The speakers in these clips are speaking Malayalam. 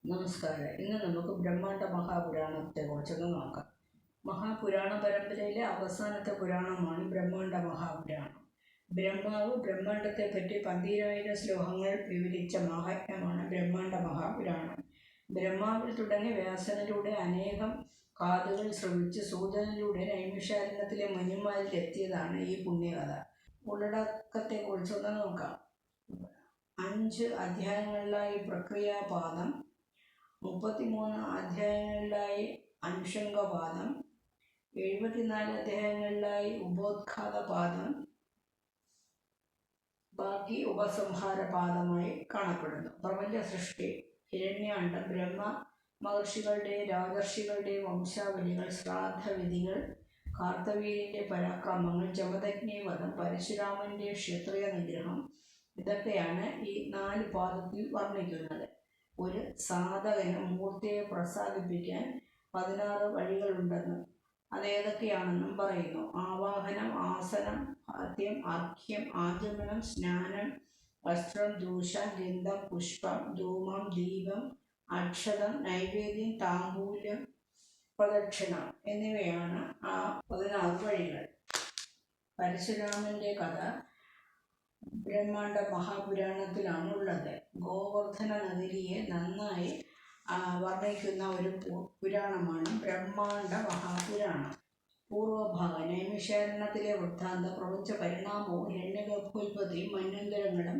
നമസ്കാരം. ഇന്ന് നമുക്ക് ബ്രഹ്മാണ്ഡ മഹാപുരാണത്തെക്കുറിച്ചൊന്ന് നോക്കാം. മഹാപുരാണ പരമ്പരയിലെ അവസാനത്തെ പുരാണമാണ് ബ്രഹ്മാണ്ഡ മഹാപുരാണം. ബ്രഹ്മാവ് ബ്രഹ്മാണ്ഡത്തെപ്പറ്റി 12,000 ശ്ലോകങ്ങൾ വിവരിച്ച മാഹാത്മ്യമാണ് ബ്രഹ്മാണ്ഡ മഹാപുരാണം. ബ്രഹ്മാവിൽ തുടങ്ങി വ്യാസനിലൂടെ അനേകം കാതുകൾ ശ്രവിച്ച് സൂതനിലൂടെ നൈമിഷാരണ്യത്തിലെ മുനിമാരിൽ എത്തിയതാണ് ഈ പുണ്യകഥ. ഉള്ളടക്കത്തെക്കുറിച്ചൊന്ന് നോക്കാം. 5 അധ്യായങ്ങളിലായി പ്രക്രിയാപാദം, 33 അധ്യായങ്ങളിലായി അനുഷംഗപാദം, 74 അധ്യായങ്ങളിലായി ഉപോദ്ഘാതപാദം, ബാക്കി ഉപസംഹാരപാദമായി കാണപ്പെടുന്നു. പ്രപഞ്ച സൃഷ്ടി, ഹിരണ്യാണ്ഡം, ബ്രഹ്മ മഹർഷികളുടെയും രാജർഷികളുടെയും വംശാവലികൾ, ശ്രാദ്ധവിധികൾ, കാർത്തവീര്യൻ്റെ പരാക്രമങ്ങൾ, ജമദഗ്നിവധം, പരശുരാമൻ്റെ ക്ഷത്രിയ നിഗ്രഹം, ഇതൊക്കെയാണ് ഈ 4 പാദത്തിൽ വർണ്ണിക്കുന്നത്. ഒരു സാധകന് മൂർത്തിയെ പ്രസാദിപ്പിക്കാൻ 16 വഴികളുണ്ടെന്നും അതേതൊക്കെയാണെന്നും പറയുന്നു. ആവാഹനം, ആസനം, പാദ്യം, അർഘ്യം, ആചമനം, സ്നാനം, വസ്ത്രം, ദൂഷം, ഗന്ധം, പുഷ്പം, ധൂമം, ദീപം, അക്ഷതം, നൈവേദ്യം, താംബൂലം, പ്രദക്ഷിണം എന്നിവയാണ് ആ 16 വഴികൾ. പരശുരാമൻ്റെ കഥ ബ്രഹ്മാണ്ഡ മഹാപുരാണത്തിലാണ് ഉള്ളത്. ഗോവർദ്ധന നഗരിയെ നന്നായി വർണ്ണിക്കുന്ന ഒരു പുരാണമാണ് ബ്രഹ്മാണ്ഡ മഹാപുരാണം. പൂർവഭാഗം നൈമിഷാരണ്യത്തിലെ വൃത്താന്തം, പ്രപഞ്ച പരിണാമവും ഹിരണ്യഗർഭോത്പത്തിയും മന്വന്തരങ്ങളും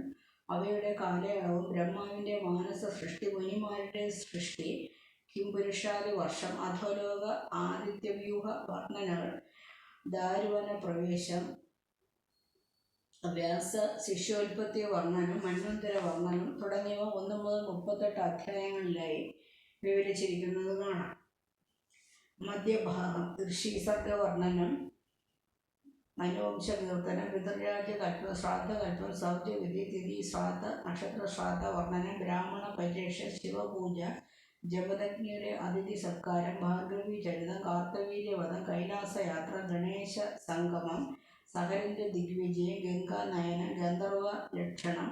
അവയുടെ കാലയളവും, ബ്രഹ്മാവിൻ്റെ മാനസ സൃഷ്ടി, മുനിമാരുടെ സൃഷ്ടി, കിംപുരുഷാദി വർഷം, അധോലോക ആദിത്യവ്യൂഹ വർണ്ണനകൾ, ദാരുവന പ്രവേശം, വ്യാസ ശിഷ്യോൽപത്തി വർണ്ണനം, മന്വന്തര വർണ്ണനം തുടങ്ങിയവ 1 മുതൽ 38 അധ്യായങ്ങളിലായി വിവരിച്ചിരിക്കുന്നത് കാണാം. മധ്യഭാഗം ഋഷീസർഗ വർണ്ണനം, മനുവംശ കീർത്തനം, പിതൃരാജ്യകൽപ്പം, ശ്രാദ്ധകൽപ്പം, സൗജവിധി, തിഥി ശ്രാദ്ധ, നക്ഷത്ര ശ്രാദ്ധ വർണ്ണനം, ബ്രാഹ്മണ പരിരക്ഷ, ശിവപൂജ, ജമദഗ്നിയുടെ അതിഥി സത്കാരം, ഭാർഗവീ ചരിതം, കാർത്തവീര്യവധം, കൈലാസയാത്ര, ഗണേശ സംഗമം, സഹരന്റെ ദിഗ്വിജയം, ഗംഗാനയനം, ഗന്ധർവ ലക്ഷണം,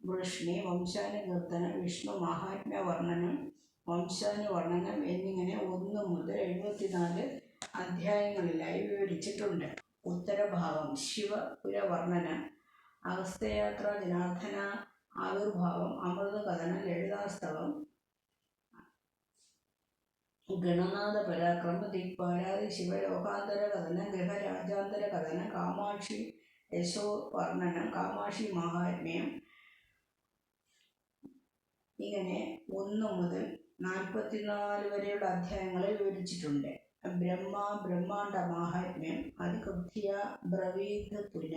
വൃഷ്ണി, വംശാനുകീർത്തനം, വിഷ്ണു മഹാത്മ്യ വർണ്ണനം, വംശാനുവർണ്ണനം എന്നിങ്ങനെ 1 മുതൽ 74 അധ്യായങ്ങളിലായി വിവരിച്ചിട്ടുണ്ട്. ഉത്തരഭാഗം ശിവപുരവർണ്ണനം, അഗസ്ത്യയാത്ര, ജനാർദ്ദന ആവിർഭാവം, അമൃതകഥനം, ലളിതാസ്തവം, ഗണനാഥ പരാക്രമ, ദിക്പാലാദി, ശിവലോകാന്തര കഥനം, ഗൃഹരാജാന്തര കഥനം, കാമാക്ഷി യശോ വർണ്ണനം, കാമാക്ഷി മഹാത്മ്യം, ഇങ്ങനെ 1 മുതൽ 44 വരെയുള്ള അധ്യായങ്ങളിൽ വിവരിച്ചിട്ടുണ്ട്. ബ്രഹ്മാണ്ഡ മാഹാത്മ്യം അതികൃത്യ ബ്രവീത് പുന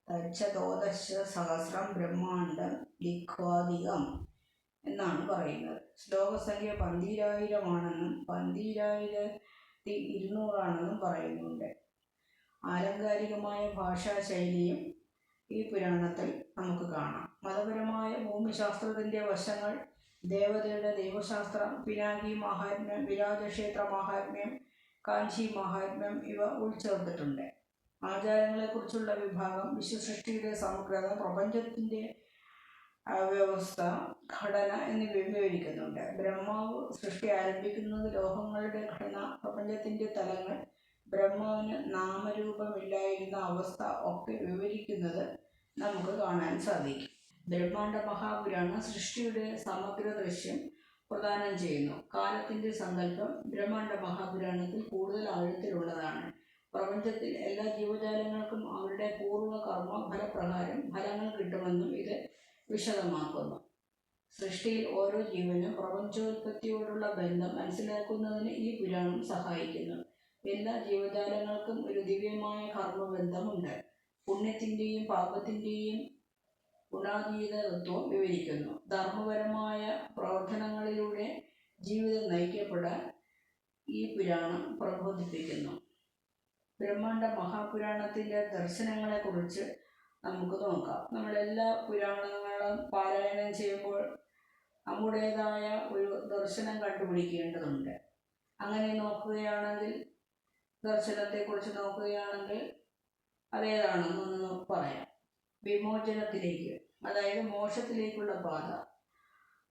തച്ഛതോദശ സഹസ്രം ബ്രഹ്മാണ്ഡം ദിക്വാദികം എന്നാണ് പറയുന്നത്. ശ്ലോകസംഖ്യ 12,000 12,200 ആണെന്നും പറയുന്നുണ്ട്. ആലങ്കാരികമായ ഭാഷാശൈലിയും ഈ പുരാണത്തിൽ നമുക്ക് കാണാം. മതപരമായ ഭൂമിശാസ്ത്രത്തിൻ്റെ വശങ്ങൾ, ദേവതയുടെ ദൈവശാസ്ത്രം, പിനാകി മാഹാത്മ്യം, വിരാജക്ഷേത്ര മാഹാത്മ്യം, കാഞ്ചി മാഹാത്മ്യം ഇവ ഉൾച്ചേർത്തിട്ടുണ്ട്. ആചാരങ്ങളെക്കുറിച്ചുള്ള വിഭാഗം, വിശ്വസൃഷ്ടിയുടെ സമഗ്രത, പ്രപഞ്ചത്തിൻ്റെ വ്യവസ്ഥ, ഘടന എന്നിവ വിവരിക്കുന്നുണ്ട്. ബ്രഹ്മാവ് സൃഷ്ടി ആരംഭിക്കുന്നത്, ലോകങ്ങളുടെ ഘടന, പ്രപഞ്ചത്തിൻ്റെ തലങ്ങൾ, ബ്രഹ്മാവിന് നാമരൂപമില്ലായിരുന്ന അവസ്ഥ ഒക്കെ വിവരിക്കുന്നത് നമുക്ക് കാണാൻ സാധിക്കും. ബ്രഹ്മാണ്ഡ മഹാപുരാണം സൃഷ്ടിയുടെ സമഗ്ര ദൃശ്യം പ്രദാനം ചെയ്യുന്നു. കാലത്തിൻ്റെ സങ്കല്പം ബ്രഹ്മാണ്ഡ മഹാപുരാണത്തിൽ കൂടുതൽ ആഴത്തിലുള്ളതാണ്. പ്രപഞ്ചത്തിൽ എല്ലാ ജീവജാലങ്ങൾക്കും അവരുടെ പൂർവ്വകർമ്മ ഫലപ്രകാരം ഫലങ്ങൾ കിട്ടുമെന്നും ഇത് വിശദമാക്കുന്നു. സൃഷ്ടിയിൽ ഓരോ ജീവനും പ്രപഞ്ചോത്പത്തിയോടുള്ള ബന്ധം മനസ്സിലാക്കുന്നതിന് ഈ പുരാണം സഹായിക്കുന്നു. എല്ലാ ജീവജാലങ്ങൾക്കും ഒരു ദിവ്യമായ കർമ്മബന്ധമുണ്ട്. പുണ്യത്തിൻ്റെയും പാപത്തിൻ്റെയും ഗുണാതീത തത്വം വിവരിക്കുന്നു. ധർമ്മപരമായ പ്രവർത്തനങ്ങളിലൂടെ ജീവിതം നയിക്കപ്പെടാൻ ഈ പുരാണം പ്രബോധിപ്പിക്കുന്നു. ബ്രഹ്മാണ്ഡ മഹാപുരാണത്തിൻ്റെ ദർശനങ്ങളെക്കുറിച്ച് നമുക്ക് നോക്കാം. നമ്മളെല്ലാ പുരാണങ്ങളും പാരായണം ചെയ്യുമ്പോൾ നമ്മുടേതായ ഒരു ദർശനം കണ്ടുപിടിക്കേണ്ടതുണ്ട്. അങ്ങനെ നോക്കുകയാണെങ്കിൽ, ദർശനത്തെക്കുറിച്ച് നോക്കുകയാണെങ്കിൽ അതേതാണെന്നൊന്ന് പറയാം. വിമോചനത്തിലേക്ക്, അതായത് മോക്ഷത്തിലേക്കുള്ള പാത.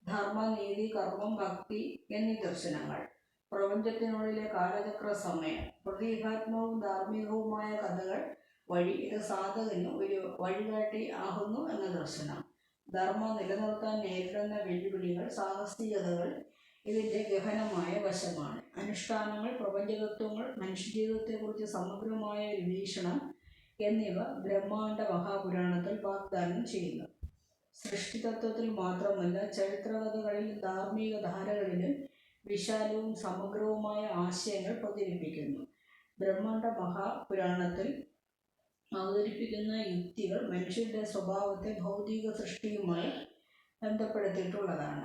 ധർമ്മ, നീതി, കർമ്മം, ഭക്തി എന്നീ ദർശനങ്ങൾ. പ്രപഞ്ചത്തിനുള്ളിലെ കാലചക്ര സമയം. പ്രതീകാത്മകവും ധാർമ്മികവുമായ കഥകൾ വഴി ഇത് സാധകന് ഒരു വഴികാട്ടി ആകുന്നു എന്ന ദർശനം. ധർമ്മം നിലനിർത്താൻ നേരിടുന്ന വെല്ലുവിളികൾ, സാഹസികതകൾ ഇതിൻ്റെ ഗഹനമായ വശമാണ്. അനുഷ്ഠാനങ്ങൾ, പ്രപഞ്ചതത്വങ്ങൾ, മനുഷ്യജീവിതത്തെക്കുറിച്ച് സമഗ്രമായ ഒരു വീക്ഷണം എന്നിവ ബ്രഹ്മാണ്ഡ മഹാപുരാണത്തിൽ വാഗ്ദാനം ചെയ്യുന്നു. സൃഷ്ടിതത്വത്തിൽ മാത്രമല്ല, ചരിത്രകഥകളിലും ധാർമ്മിക ധാരകളിലും വിശാലവും സമഗ്രവുമായ ആശയങ്ങൾ പ്രചരിപ്പിക്കുന്നു. ബ്രഹ്മാണ്ഡ മഹാപുരാണത്തിൽ അവതരിപ്പിക്കുന്ന യുക്തികൾ മനുഷ്യരുടെ സ്വഭാവത്തെ ഭൗതിക സൃഷ്ടിയുമായി ബന്ധപ്പെടുത്തിയിട്ടുള്ളതാണ്.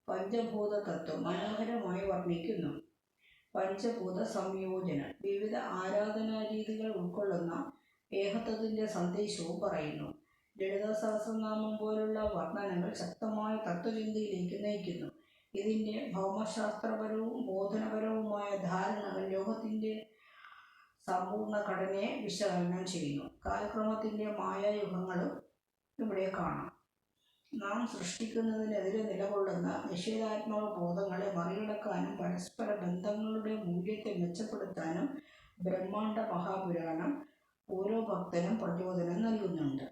പഞ്ചഭൂത തത്വം മനോഹരമായി വർണ്ണിക്കുന്നു. പഞ്ചഭൂത സംയോജനം വിവിധ ആരാധനാരീതികൾ ഉൾക്കൊള്ളുന്ന ഏകത്വത്തിൻ്റെ സന്ദേശവും പറയുന്നു. ലളിത സഹസ്രനാമം പോലുള്ള വർണ്ണനകൾ ശക്തമായ തത്വചിന്തയിലേക്ക് നയിക്കുന്നു. ഇതിൻ്റെ ഭൗമശാസ്ത്രപരവും ബോധനപരവുമായ ധാരണകൾ ലോകത്തിൻ്റെ സമ്പൂർണ്ണ ഘടനയെ വിശകലനം ചെയ്യുന്നു. കാലക്രമത്തിൻ്റെ മായായുഗങ്ങളും ഇവിടെ കാണാം. നാം സൃഷ്ടിക്കുന്നതിനെതിരെ നിലകൊള്ളുന്ന നിഷേധാത്മക ബോധങ്ങളെ മറികടക്കാനും പരസ്പര ബന്ധങ്ങളുടെ മൂല്യത്തെ മെച്ചപ്പെടുത്താനും ബ്രഹ്മാണ്ഡ മഹാപുരാണം ഓരോ ഭക്തനും പ്രചോദനം നൽകുന്നുണ്ട്.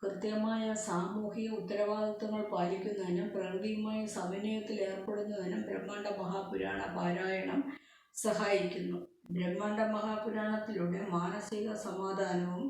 കൃത്യമായ സാമൂഹിക ഉത്തരവാദിത്തങ്ങൾ പാലിക്കുന്നതിനും പ്രകൃതിയുമായി സമന്വയത്തിൽ ഏർപ്പെടുന്നതിനും ബ്രഹ്മാണ്ഡ മഹാപുരാണ പാരായണം സഹായിക്കുന്നു. ബ്രഹ്മാണ്ഡ മഹാപുരാണത്തിലൂടെ മാനസിക സമാധാനവും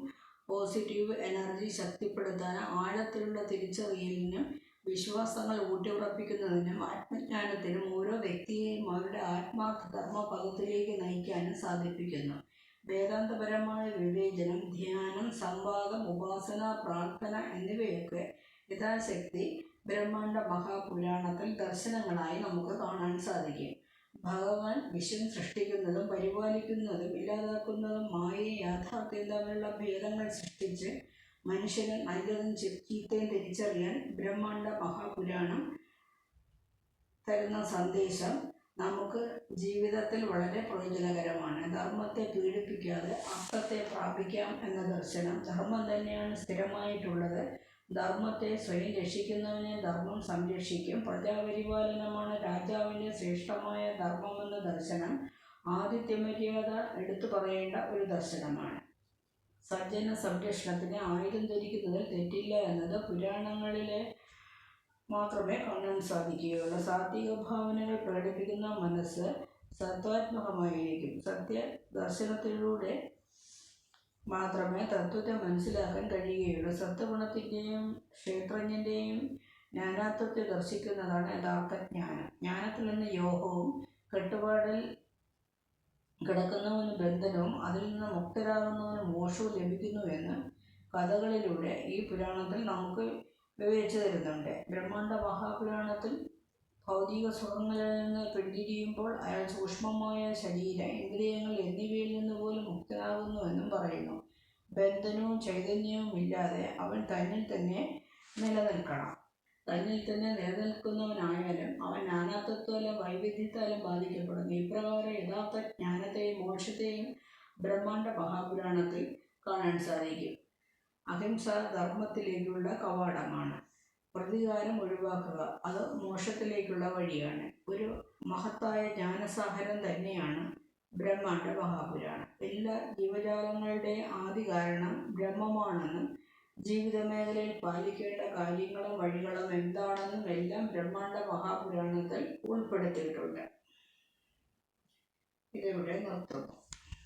പോസിറ്റീവ് എനർജി ശക്തിപ്പെടുത്താനും ആഴത്തിലുള്ള തിരിച്ചറിയലിനും വിശ്വാസങ്ങൾ ഊട്ടിയുറപ്പിക്കുന്നതിനും ആത്മജ്ഞാനത്തിനും ഓരോ വ്യക്തിയെയും അവരുടെ ആത്മാർത്ഥ ധർമ്മപഥത്തിലേക്ക് നയിക്കാനും സാധിപ്പിക്കുന്നു. വേദാന്തപരമായ വിവേചനം, ധ്യാനം, സംവാദം, ഉപാസന, പ്രാർത്ഥന എന്നിവയൊക്കെ യഥാശക്തി ബ്രഹ്മാണ്ഡ മഹാപുരാണത്തിൽ ദർശനങ്ങളായി നമുക്ക് കാണാൻ സാധിക്കും. ഭഗവാൻ വിശ്വം സൃഷ്ടിക്കുന്നതും പരിപാലിക്കുന്നതും ഇല്ലാതാക്കുന്നതും മായയും യാഥാർത്ഥ്യവും തമ്മിലുള്ള ഭേദങ്ങൾ സൃഷ്ടിച്ച് മനുഷ്യന് നല്ലതും ചീത്തയും തിരിച്ചറിയാൻ ബ്രഹ്മാണ്ഡ മഹാപുരാണം തരുന്ന സന്ദേശം നമുക്ക് ജീവിതത്തിൽ വളരെ പ്രയോജനകരമാണ്. ധർമ്മത്തെ പീഡിപ്പിക്കാതെ അർത്ഥത്തെ പ്രാപിക്കാം എന്ന ദർശനം. ധർമ്മം തന്നെയാണ് സ്ഥിരമായിട്ടുള്ളത്. ധർമ്മത്തെ സ്വയം രക്ഷിക്കുന്നവനെ ധർമ്മം സംരക്ഷിക്കും. പ്രജാപരിപാലനമാണ് രാജാവിൻ്റെ ശ്രേഷ്ഠമായ ധർമ്മമെന്ന ദർശനം ആതിഥ്യമര്യാദ എടുത്തു പറയേണ്ട ഒരു ദർശനമാണ്. സജ്ജന സംരക്ഷണത്തിന് ആയുധം ധരിക്കുന്നതിൽ തെറ്റില്ല എന്നത് പുരാണങ്ങളിലെ മാത്രമേ കാണാൻ സാധിക്കുകയുള്ളൂ. സാത്വിക ഭാവനകൾ പ്രകടിപ്പിക്കുന്ന മനസ്സ് സത്വാത്മകമായിരിക്കും. സത്യ ദർശനത്തിലൂടെ മാത്രമേ തത്വത്തെ മനസ്സിലാക്കാൻ കഴിയുകയുള്ളൂ. സത്വഗുണത്തിൻ്റെയും ക്ഷേത്രജ്ഞൻ്റെയും ജ്ഞാനാത്വത്തെ ദർശിക്കുന്നതാണ് യഥാർത്ഥ ജ്ഞാനം. ജ്ഞാനത്തിൽ നിന്ന് യോഗവും കെട്ടുപാടിൽ കിടക്കുന്നവന് ബന്ധനവും അതിൽ നിന്ന് മുക്തരാകുന്നവന് മോക്ഷവും ലഭിക്കുന്നുവെന്ന് കഥകളിലൂടെ ഈ പുരാണത്തിൽ നമുക്ക് വിവരിച്ചു തരുന്നുണ്ട്. ബ്രഹ്മാണ്ഡ മഹാപുരാണത്തിൽ ഭൗതിക സുഖങ്ങളിൽ നിന്ന് പിന്തിരിയുമ്പോൾ അയാൾ സൂക്ഷ്മമായ ശരീരം, ഇന്ദ്രിയങ്ങൾ എന്നിവയിൽ നിന്ന് പോലും മുക്തനാകുന്നുവെന്നും പറയുന്നു. ബന്ധനവും ചൈതന്യവും ഇല്ലാതെ അവൻ തന്നിൽ തന്നെ നിലനിൽക്കണം. തന്നിൽ തന്നെ നിലനിൽക്കുന്നവനായാലും അവൻ നാനാത്വത്താലും വൈവിധ്യത്താലും ബാധിക്കപ്പെടുന്നു. ഇപ്രകാരം യഥാർത്ഥ ജ്ഞാനത്തെയും മോക്ഷത്തെയും ബ്രഹ്മാണ്ഡ മഹാപുരാണത്തിൽ കാണാൻ സാധിക്കും. അഹിംസ ധർമ്മത്തിലേക്കുള്ള കവാടമാണ്. പ്രതികാരം ഒഴിവാക്കുക, അത് മോക്ഷത്തിലേക്കുള്ള വഴിയാണ്. ഒരു മഹത്തായ ജ്ഞാനസാഗരം തന്നെയാണ് ബ്രഹ്മാണ്ഡ മഹാപുരാണം. എല്ലാ ജീവജാലങ്ങളുടെയും ആദി കാരണം ബ്രഹ്മമാണെന്നും ജീവിത മേഖലയിൽ പാലിക്കേണ്ട കാര്യങ്ങളും വഴികളും എന്താണെന്നും എല്ലാം ബ്രഹ്മാണ്ഡ മഹാപുരാണത്തിൽ ഉൾപ്പെടുത്തിയിട്ടുണ്ട്. ഇതിവിടെ നിർത്തുന്നു.